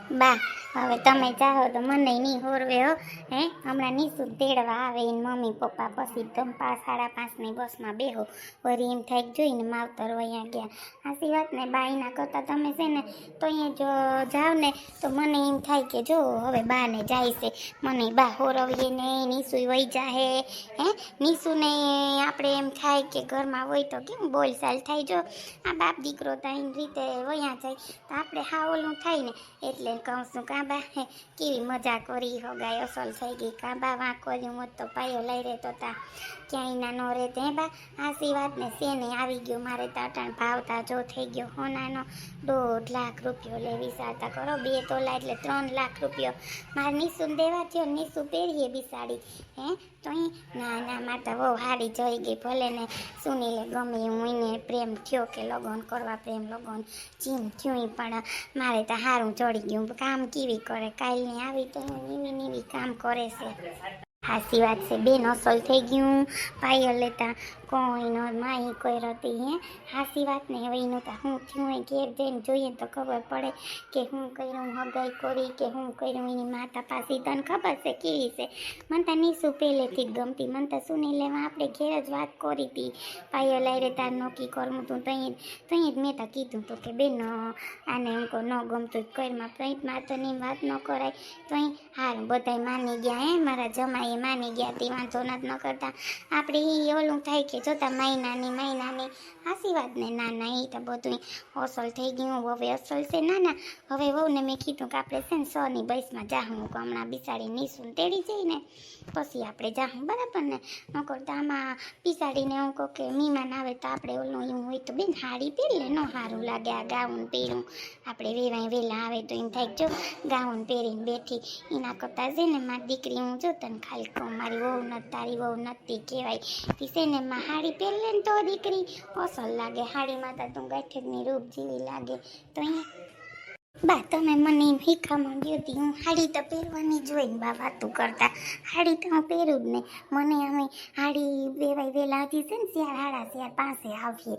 બા હવે તમે ચાહો તો મને નહીં હોરવે હો. હમણાં નિશુક તેડવા આવે એને મમ્મી પપ્પા, પછી તમે 5:30ની બસમાં બેહો. વળી એમ થાય જોઈને માવતર વયા ગયા. આસી વાત ને બા, એના કરતાં તમે છે ને તો અહીંયા જો જાવ ને તો મને એમ થાય કે જો હવે બાને જાય છે, મને બા હોરવીએ ને નિશુ વહી જાહે. નિશુને આપણે એમ થાય કે ઘરમાં હોય તો કેમ બોલચાલ થાય. જો આ બાપ દીકરો તો એની રીતે વયા જાય તો આપણે હા ઓલું થાય ને. એટલે કહું છું કાબા કેવી મજા કરી હગાઈ અસલ થઈ ગઈ. કાબા વાંકોર્યું હોત તો પાયો લઈ રહેતો તા ક્યાંય ના ન રહેતે. બા આસી વાત ને શેને આવી ગયો મારે તાટાણ ભાવતા જો થઈ ગયો હોનાનો 1.5 લાખ રૂપિયો લે વિચારતા કરો. 2 તોલા એટલે 3 લાખ રૂપિયો મારે નિશુન દેવા થયો. નિશુ પહેરીએ બિસાડી તો ના માતા બહુ હારી જઈ ગઈ. ભલે ને સુનીલે ગમે હું એને પ્રેમ થયો કે લગ્ન કરવા, પ્રેમ લગ્ન ચીમ થયું, પણ મારે તો હારું ચડી ગયું. કામ કેવી કરે કાલની આવી તો નીવી કામ કરે છે. હાસી વાત છે બેન, અસલ થઈ ગયું. પાયલ લેતા કોઈ ન માહી કોઈ રતી હાસી વાત ને. હવે એનું તો શું થયું હોય ઘેર જઈને જોઈએ તો ખબર પડે કે હું કર્યું હગાઈ કરી કે હું કર્યું. એની માતા પાસે તને ખબર છે કેવી છે. મને તો નિશુ પહેલેથી જ ગમતી. મને તો સુનીલેમાં આપણે ઘેર જ વાત કરી હતી. પાયલ લઈ રે તાર નક્કી કરવું હતું તો જ મેં તો કીધું હતું કે બેન આને એમ ન ગમતું ઘરમાં પ્રેમમાં તો ની વાત ન કરાય. તો અહીં હારું બધાય માની ગયા. મારા જમાઈએ માની ગયા તે વાંધો નથી ન કરતા. આપણે ઓલું થાય કે જોતા મહિનાની હાસી વાત ને. ના એ તો બધું અસલ થઈ ગયું. હવે અસલ છે. ના હવે વહુને મેં કીધું કે આપણે છે ને 100ની બસમાં જાહું. હમણાં બિસાડી નિશુન તેડી જઈને પછી આપણે જાહું, બરાબર ને. ન કરતા આમાં બિસાડીને હું કહું કે મહેમાન આવે તો આપણે ઓલું એવું હોય તો બેન હાડી પહેરીએ ન સારું લાગે. આ ગાઉન પહેરું આપણે વેવાય વહેલા આવે તો એમ થાય જો ગાઉન પહેરીને બેઠી. એના કરતાં છે ને મારી દીકરી હું જો તને ખાલી કહું, મારી વહુ નથી તારી વહુ નથી કહેવાય. છે ને માં હાડી પહેરલે ને તો દીકરી અસલ લાગે. હાડીમાં તો તું ગાંઠકની રૂપ જેવી લાગે. તો અહીંયા બા તમે મને એમ શીખામણ દીધી. હું હાડી તો પહેરવાની જ હોય ને બા વાતું કરતા. હાડી તો હું પહેરું જ ને. મને અમે હાડી વેવાય વહેલા હતી છે ને 4:30 આવીએ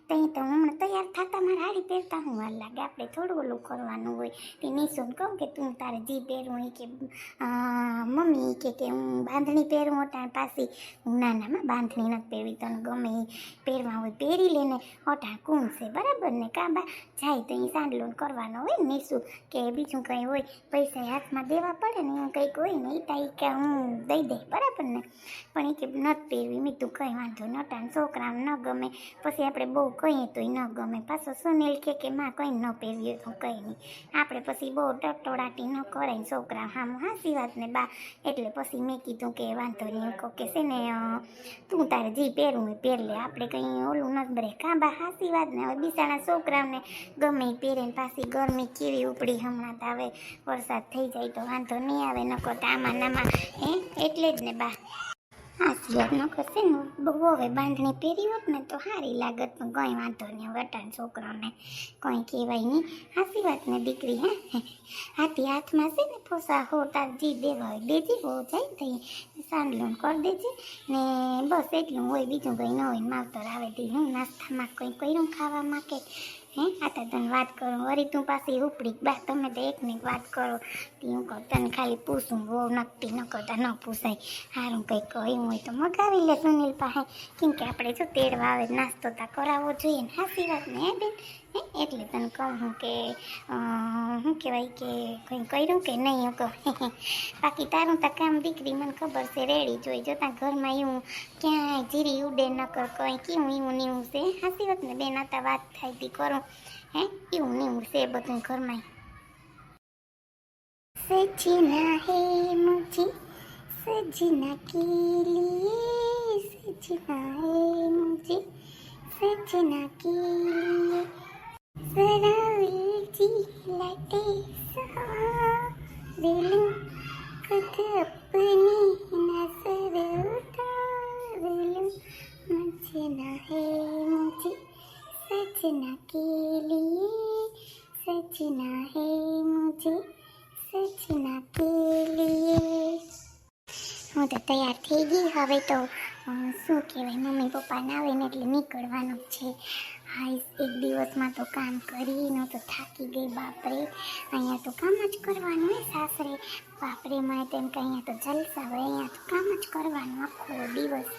તઈ તો હમણાં તૈયાર થતા મારે હાડી પહેરતા હું વાર લાગે. આપણે થોડું ઓલું કરવાનું હોય. તે નિશુને કહું કે તું તારે જી પહેરવું એ કે મમ્મી કે હું બાંધણી પહેરું અટાણ પાછી. હું નાનામાં બાંધણી નથી પહેરવી, તને ગમે એ પહેરવા હોય પહેરી લે ને. અટાણ કુણ છે બરાબર ને. કાબા જાય તો એ સાંડલોન કરવાનો હોય નિશુ કે બીજું કંઈ હોય પૈસા હાથમાં દેવા પડે ને એવું કંઈક હોય ને. એ તાઈ કે હું દઈ દે બરાબર ને. પણ એ કે નથી પહેરવી. મેં તું કંઈ વાંધો નટાણ છોકરાને ન ગમે પછી આપણે બહુ કહીએ તો ન ગમે. પાછો સુનિલ કે માં કંઈ ન પહેરીએ તો કંઈ નહીં. આપણે પછી બહુ ટટોડાટી ન કરાય છોકરા હામ. હાસી વાત ને બા. એટલે પછી મેં કીધું કે વાંધો નહીં. એમ કહું કે છે ને તું તારે જે પહેરવું હોય પહેર લે. આપણે કંઈ ઓલું નથી ભરે. કાં બા હાસી વાત ને. હવે બિચારા છોકરાઓને ગમે પહેરે ને પાછી ગરમી કેવી ઉપડી હમણાં તો. હવે વરસાદ થઈ જાય તો વાંધો નહીં આવે. ન કરતા આમાં નામાં એટલે જ ને બા. હાસી વાત ન કરશે ને બહુ હવે બાંધણી પહેરી હોત ને તો સારી લાગત. પણ કંઈ વાંધો નહીં. હવે અટાણ છોકરાઓને કંઈ કહેવાય નહીં. હાસી વાત ને દીકરી. હાથી હાથમાં છે ને ફોસા હો તાર જી દેવા હોય દેજે. બહુ જાય થઈ સાંડલોન કરી દેજે ને બસ એટલું હોય. બીજું કંઈ ન હોય. માવતર આવે તે હું નાસ્તામાં કંઈ કર્યું ખાવામાં કે આ તો તને વાત કરું. વળી તું પાછી ઉપડી બા. તમે તો એકને એક વાત કરો. હું કહું તને ખાલી પૂછું. બહુ નક્કી ન કરતા ન પૂછાય. સારું કંઈક કહ્યું હોય તો મગાવી લે સુનિલ પાસે. કેમ કે આપણે જો તેડવા આવે નાસ્તો તો કરાવવો જોઈએ ને. હાસી વાત ને બેન. એટલે તને કહું હું કે શું કહેવાય કે કંઈ કર્યું કે નહીં. હું કહું બાકી તારું તો કામ દીકરી મને ખબર છે રેડી જોઈ. જોતાં ઘરમાં એવું ક્યાંય જીરી ઉડે ન કર કંઈ કેવું એવું નીવું છે. હાસી વાત ને બેન. આ તો વાત થાય તી કરું એવું નીવું છે બધું ઘરમાં. સजना હે મુझे सजना के लिए, सजना है मुझे सजना के लिए, जरा जी लटे सहारे खुद अपनी नजर उतार लूं. सजना है मुझे सजना के लिए, सजना है मुझे सजना के लिए. હું તો તૈયાર થઈ ગઈ. હવે તો શું કહેવાય મમ્મી પપ્પાને આવે ને એટલે નીકળવાનું જ છે. હાઈસ એક દિવસમાં તો કામ કરીને તો થાકી ગઈ બાપરે. અહીંયા તો કામ જ કરવાનું હોય સાસરે. બાપરે મને તેમ કે અહીંયા તો જલસા હોય, અહીંયા તો કામ જ કરવાનું આખો દિવસ.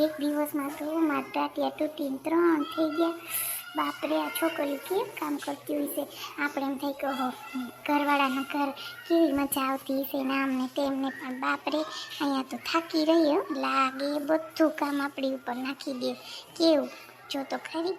એક દિવસમાં તો મારા ટાટિયા તૂટીને 3 થઈ ગયા. બાપરે આ છોકરી કેમ કામ કરતી હોય છે. આપણે એમ થઈ કહો ઘરવાળાનું ઘર કેવી મજા આવતી છે ને આમને તેમને, પણ બાપરે અહીંયા તો થાકી રહ્યો લાગે. બધું કામ આપણી ઉપર નાખી દે કેવું જો તો ખરી.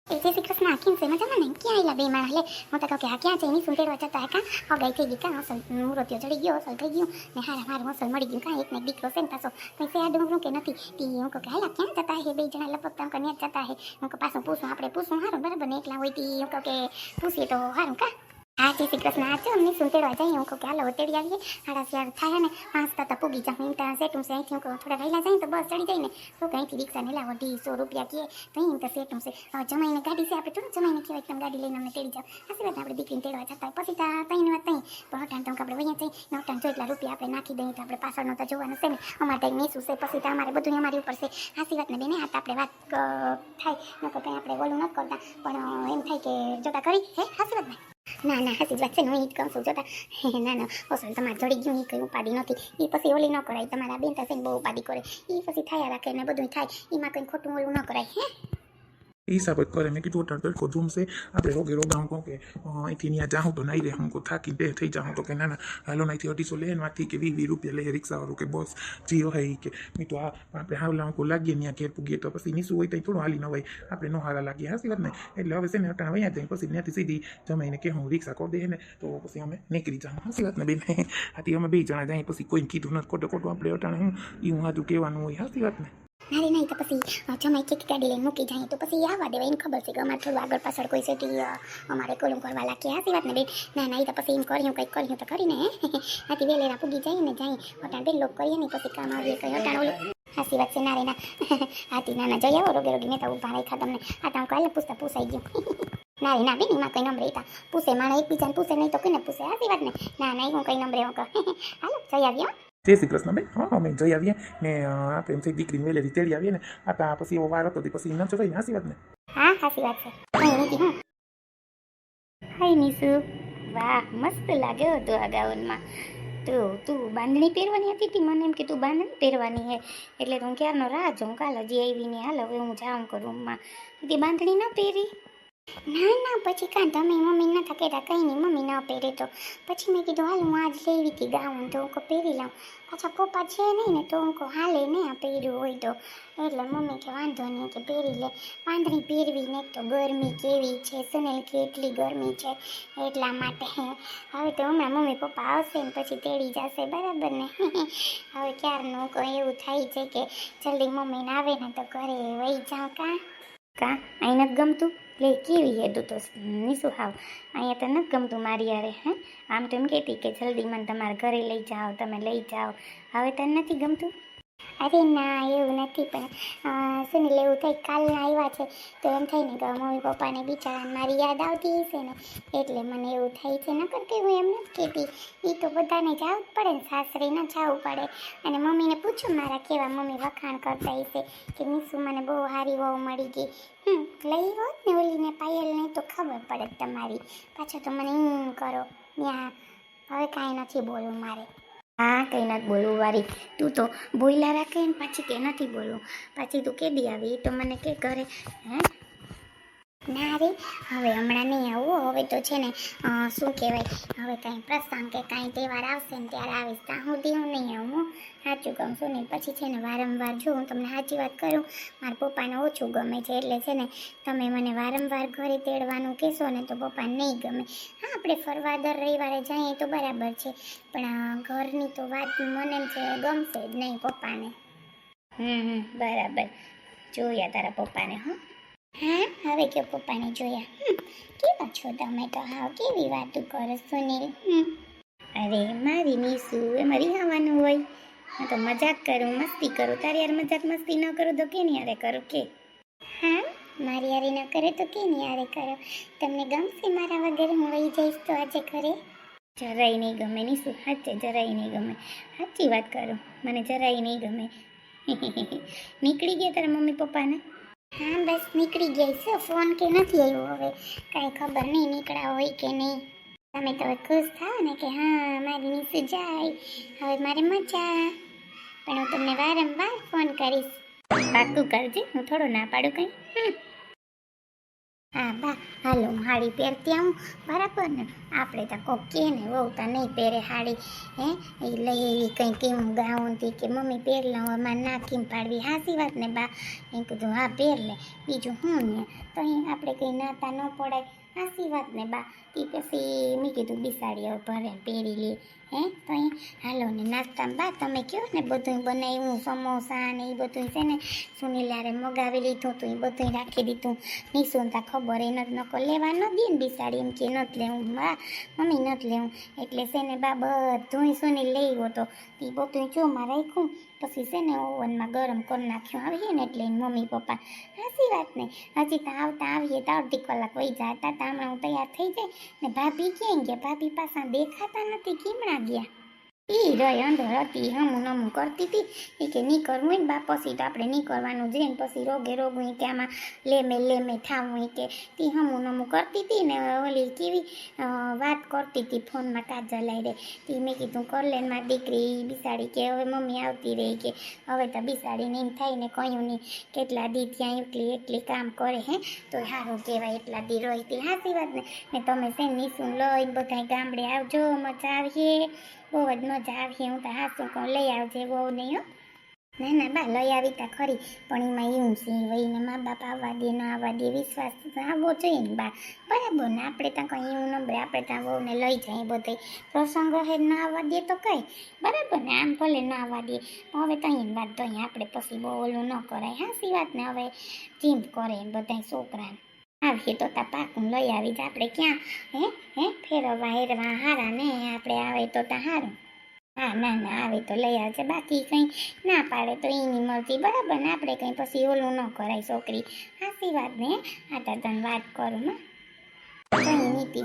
જય શ્રી કૃષ્ણ. કેમ છે મજામાં ને? ક્યાં આવેલા બે માણસ? લે હું તો કહું કે હા ક્યાં છે? એની સુંટેડવા જતા કાં હગાઈ થઈ ગઈ કાં અસલ મુહૂર્ત્યો ચડી ગયો, અસલ થઈ ગયું ને હારું અસલ મળી ગયું કાં એકને એક દીકરો છે ને પાછો કંઈ છે આ ડુંગરું કે નથી તી. હું કહું કે હાલા ક્યાં જતા હે બે જણા લપકતા કે ત્યાં જતા હે. હું કહું પાછું પૂછું આપણે પૂછું સારું બરાબર ને એકલા હોય તી. હું કહું કે પૂછીએ તો સારું કાં. હા જય શ્રી કૃષ્ણ. આ છો અમને સુંટેડવા જઈએ. હું કહું કે હાલો તેડી આવીએ. 4:30 થાય ને 5 થતા પૂગી જાઉં એમ ત્યાં સેટું છે. અહીંથી હું કહું થોડા વહેલા જાય તો બસ ચડી જાય ને તો અહીંથી રિક્ષાને લાવો 150 રૂપિયા કહે તો અહીં તો સેટું છે. જમાઈને ગાડી છે આપણે થોડું જમાઈને કહેવાય તમે ગાડી લઈને અમને તેડી જાઓ. આશી વાત આપણે દીકરીને તેડવા જતા હોય પછી ત્યાં વાત ત્યાં પણ અટાણ તો આપણે વઅહીંયા જઈએ અટાણ જો એટલા રૂપિયા આપણે નાખી દઈએ તો આપણે પાછળનો તો જોવાનું છે ને અમારે ત્યાં મેસું છે પછી તો અમારે બધું અમારી ઉપર છે. આશી વાત ને બેને આ તો આપણે વાત થાય ન તો કંઈ આપણે ઓલું નથી કરતા પણ એમ થાય કે જોતા કરી હે આશી વાત ને. ના ના હાચી જ વાત છે ને. હું એ જ કહું છું જોતા ના ના ઓસલ તમારે જડી ગયું એ કંઈ ઉપાડી નથી. એ પછી ઓલી ન કરાય. તમારા બેન થશે ને બહુ ઉપાડી કરે એ પછી થયા રાખે ને બધું થાય એમાં કંઈ ખોટું ઓલું ન કરાય. હે હિસાબ જ કરે. મેં કીધું અટાણ તડકો ધૂમશે આપણે રોગે રોગાઉં કહું કે અહીંથી ત્યાં જાઉં તો નહીં રહે. હું કહું થાકી દે થઈ જાઉં તો કે ના ના હાલો અહીંથી 250 લે એમાંથી કે 20 રૂપિયા લે રિક્ષાવાળું કે બસ જીઓ હે કે મેં તો આપણે હાવલા હું લાગીએ ત્યાં ઘેર પૂગીએ તો પછી નીસું હોય ત્યાં થોડું હાલી ન હોય આપણે ન હારા લાગીએ. હાસી વાત ને. એટલે હવે છે ને અટાણ વયા જાય પછી ત્યાંથી સીધી જમાઈને કે હું રિક્ષા કરી દે ને તો પછી અમે નીકળી જાઉં. હાસી વાત ને બેન. આથી અમે 2 જણા જાય પછી કોઈને કીધું નથી ખોટું આપણે અટાણ હું એ હું હાજુ કહેવાનું હોય. હાસી વાત ને. નારે નહીં તો પછી જમાઈ ચીક ગાડી લઈને મૂકી જાય તો પછી આવવા દેવાય. એને ખબર છે કે અમારે થોડું આગળ પાછળ કોઈ છે અમારે કોલું કરવા લાગીએ. હાસી વાત ને બેન. ના ના એ તો પછી એમ કર્યું કંઈક કર્યું તો કરીને આથી વેલેરા પૂગી જાય ને જાય અટાણ બેન લોક કરીએ ને પછી કામ આવીએ કંઈ અટાણ ઓલું. હાસી વાત છે. નારે ના હાથી નાના જઈ આવો રોગે રોગી મેં તો ઉભા રાખ્યા તમને. આ તો હું કાલે પૂછતા પૂછાઈ ગયું. ના ના બેન એમાં કંઈ નંબર રહેતા પૂછે માણે એકબીજાને પૂછે નહીં તો કોઈને પૂછે. હાસી વાત ને. ના ના હું કંઈ નંબરે હું કહું હાલો જઈ આવ્યો. જય શ્રી કૃષ્ણ ભાઈ. હા અમે જઈ આવીએ ને આપણે એમ થઈ દીકરીને વેલેથી તેડી આવીએ ને આ પછી એવો વાર હતો પછી ન જવાય ને. હાસી વાત ને. હા હાસી વાત છે. કંઈ નથી. હું હાય નીસુ વાહ મસ્ત લાગ્યો હતો આ ગાઉનમાં. તો તું બાંધણી પહેરવાની હતી મને એમ કે તું બાંધણી પહેરવાની હે એટલે તું ક્યારનો રાહ જોઉં કાલ હજી આવીને હાલ હવે હું જાઉં કરું રૂમમાં. તે બાંધણી ન પહેરી? ના ના પછી કાં તમે મમ્મી નતા કહેતા કંઈ નહીં મમ્મી ન પહેરે તો પછી મેં કીધું હાલ હું આજ લેવી હતી ગાઉન તો હું પહેરી લઉં. પાછા પપ્પા છે નહીં ને તો હું હાલે નહીં આ પહેર્યું હોય તો એટલે મમ્મી કે વાંધો નહીં કે પહેરી લે. બાંધણી પહેરવી ને તો ગરમી કેવી છે સુનેલ કેટલી ગરમી છે એટલા માટે હવે તો હમણાં મમ્મી પપ્પા આવશે ને પછી તેડી જશે બરાબર ને. હવે ક્યારનું કોઈ એવું થાય છે કે જલ્દી મમ્મીને આવે ને તો ઘરે વહી જાઉં. કાં અહીં નથી ગમતું? લે કેવી હે તું તો નીસું હાવ અહીંયા તો નથી ગમતું મારી યારે. હે આમ તો એમ કહેતી કે જલ્દી મને તમારા ઘરે લઈ જાઓ તમે લઈ જાઓ. હવે તને નથી ગમતું? અરે ના એવું નથી પણ સુનિલ એવું થઈ કાલના આવ્યા છે તો એમ થાય ને કે મમ્મી પપ્પાને બિચારાને મારી યાદ આવતી હશે ને એટલે મને એવું થાય છે. નકર કે હું એમ નથી કહેતી એ તો બધાને જવું જ પડે ને સાસરે ન જવું પડે. અને મમ્મીને પૂછું મારા કેવા મમ્મી વખાણ કરતા હશે કે નીસુ મને બહુ સારી વહુ મળી ગઈ. લઈ હોત ને ઓલીને પાયલને તો ખબર પડે તમારી. પાછો તો મને કરો ત્યાં હવે કાંઈ નથી બોલવું મારે. હા કંઈ નથી બોલવું વારી તું તો બોયલા રાખે ને પાછી કે નથી બોલવું પાછી તું કેદી આવી તો મને કે ઘરે. હે ના રે હવે હમણાં નહીં આવું. હવે તો છે ને શું કહેવાય હવે કાંઈ પ્રસંગ કે કાંઈ તહેવાર આવશે ને ત્યારે આવીશ. ત્યાં સુધી હું નહીં આવું. સાચું કહું છું ને પછી છે ને વારંવાર જો હું તમને સાચી વાત કરું મારા પપ્પાને ઓછું ગમે છે એટલે છે ને તમે મને વારંવાર ઘરે તેડવાનું કહેશો ને તો પપ્પાને નહીં ગમે. હા આપણે ફરવા દર રવિવારે જઈએ તો બરાબર છે પણ ઘરની તો વાત મને છે ગમશે જ નહીં પપ્પાને. બરાબર જોયા તારા પપ્પાને. હા હવે કયો પપ્પાને જોયા. કેવા છો તમે તો હાવ કેવી વાતો કરો સુનિલ. અરે મારી નીસુ એમાં રિહાવાનું હોય. હું તો મજાક કરું મસ્તી કરું. તારી યાર મજાક મસ્તી ન કરું તો કેની યારે કરું કે? હા મારી યારે ન કરે તો કેની યારે કરો? તમને ગમશે મારા વગર હું વહી જઈશ તો આજે ઘરે? જરાય નહીં ગમે નીસુ સાચે જરાય નહીં ગમે. સાચી વાત કરું મને જરાય નહીં ગમે. નીકળી ગયા તારા મમ્મી પપ્પાને? હા બસ નીકળી ગયા છે ફોન કે નથી આવ્યો હવે કાંઈ ખબર નહીં નીકળ્યા હોય કે નહીં. તમે તો હવે ખુશ થાઓ ને કે હા મારી નીસુ જાય હવે મારે મજા. પણ હું તમને વારંવાર ફોન કરીશ. પાક્કું કરજે હું થોડો ના પાડું કંઈ. હા બા હાલો હું હાડી પહેરતી આવું બરાબર ને. આપણે તો કોક કે ને વહુ તો નહીં પહેરે હાડી હે એ લઈ એવી કંઈ કેમ ગાઉનથી કે મમ્મી પહેર લઉં અમારે ના કેમ પાડવી હાસી વાત ને બા. એમ કીધું હા પહેર લે બીજું હું ને તો અહીં આપણે કંઈ નાતા ન પડાય હાસી વાત ને બા. એ પછી મેં કીધું બિસાડી હવે ભરે પહેરી લે હે તો અહીં હાલો ને નાસ્તામાં બા તમે કહો ને બધું બનાવ્યું સમોસા ને એ બધું છે ને સુનીલારે મગાવી લીધું હતું એ બધું રાખી દીધું. નિશુનતા ખબર એ નથી નકો લેવા ન દે ને બિસાડી એમ કે નથી લેવું બા મમ્મી નથી લેવું એટલે છે ને બા બધું સુની લેવો તો એ બધું ચોમાં રાખ્યું પછી છે ને ઓવનમાં ગરમ કરી નાખ્યું આવીએ ને એટલે મમ્મી પપ્પા હાસી વાત નહીં હજી તો આવતા આવીએ તો અડધી કલાક વહી જાય તા હમણાં હું તૈયાર થઈ જાય ને ભાભી ક્યાં ગયા ભાભી પાછા દેખાતા નથી કેમણા ગયા. ઈ રહી અંદર હતી હમું નમું કરતી હતી એ કે નહીં કરવું હોય ને બા પછી તો આપણે નહીં કરવાનું છે ને પછી રોગે રોગું કે આમાં લેમે થાવું કે તી હમું નમું કરતી હતી ને ઓલી કેવી વાત કરતી હતી ફોનમાં કાજલ લઈ રે તી મેં કીધું કર લે મારી દીકરી બિસાડી કે હવે મમ્મી આવતી રહી કે હવે તો બિસાડીને એમ થાય ને કહ્યું નહીં કેટલા દી ત્યાં એટલી કામ કરે હે તો સારું કહેવાય એટલા દી રહી હતી હાસી વાત ને તમે છે નિશુન લઈને બધા ગામડે આવજો મજા આવીએ બહુ જ મજા આવી હું તો હાસું કહું લઈ આવજે બહુ નહીં હો. ના બા લઈ આવી તા ખરી પણ એમાં એવું છે વહીને મા બાપ આવવા દે ન આવવા દે વિશ્વાસ આવવો જોઈએ ને બા બરાબર ને આપણે ત્યાં કંઈ એવું નંબરે આપણે ત્યાં બહુને લઈ જાય બધે પ્રસંગ હે ન આવવા દે તો કંઈ બરાબર ને આમ ભલે ન આવવા દે હવે તો અહીં વાત તો અહીં આપણે પછી બહુ ઓલું ન કરાય હાસી વાત ને હવે જીમ કરે બધા છોકરાને આવીએ તો તા પાકું લઈ આવી જ આપણે ક્યાં હે ફેરવવા હેરવા હારા ને આપણે આવે તો તા હારું. હા ના આવે તો લઈ આવજે બાકી કંઈ ના પાડે તો એની મરજી બરાબર ને આપણે કંઈ પછી ઓલું ન કરાય છોકરી હાસી વાત ને આ તો તને વાત કરું ને કંઈ નીતિ